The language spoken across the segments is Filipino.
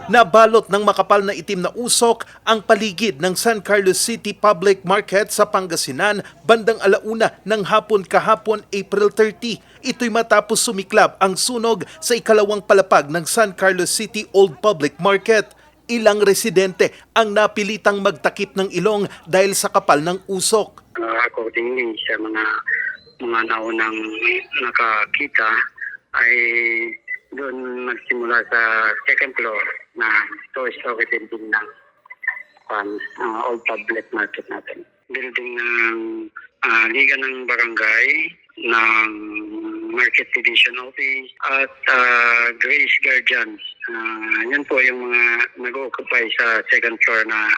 Nabalot ng makapal na itim na usok ang paligid ng San Carlos City Public Market sa Pangasinan bandang 1:00 ng hapon kahapon April 30. Ito'y matapos sumiklab ang sunog sa ikalawang palapag ng San Carlos City Old Public Market. Ilang residente ang napilitang magtakip ng ilong dahil sa kapal ng usok. Accordingly sa mga naunang nakakita ay doon nagsimula sa second floor na store building ng Old Public Market natin. Building ng Liga ng Barangay, ng Market Division Office at Grace Guardians. Yan po yung mga nag-occupy sa second floor na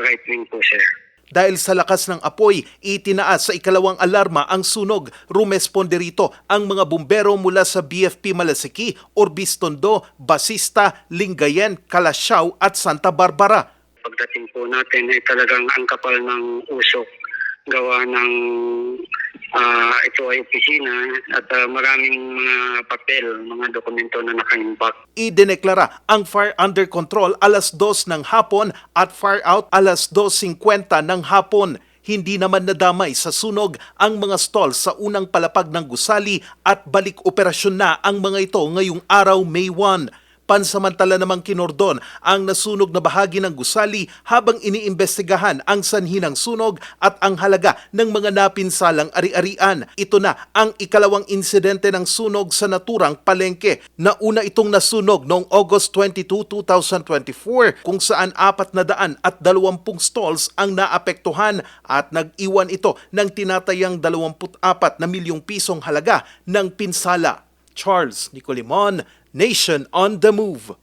right wing po, sir. Dahil sa lakas ng apoy, itinaas sa ikalawang alarma ang sunog. Rumesponde rito ang mga bumbero mula sa BFP Malasiki, Orbis Tondo, Basista, Lingayen, Calasiao at Santa Barbara. Pagdating po natin ay talagang ang kapal ng usok gawa ng ito ay opisina at maraming mga papel, mga dokumento na nakaimbak. Idineklara ang fire under control 2:00 ng hapon at fire out 2:50 ng hapon. Hindi naman nadamay sa sunog ang mga stall sa unang palapag ng gusali at balik operasyon na ang mga ito ngayong araw May 1. Pansamantala namang kinordon ang nasunog na bahagi ng gusali habang iniimbestigahan ang sanhi ng sunog at ang halaga ng mga napinsalang ari-arian. Ito na ang ikalawang insidente ng sunog sa naturang palengke. Nauna itong nasunog noong August 22, 2024 kung saan 420 stalls ang naapektuhan at nag-iwan ito ng tinatayang 24 na milyong pisong halaga ng pinsala. Charles Nicolimon, Nation on the Move.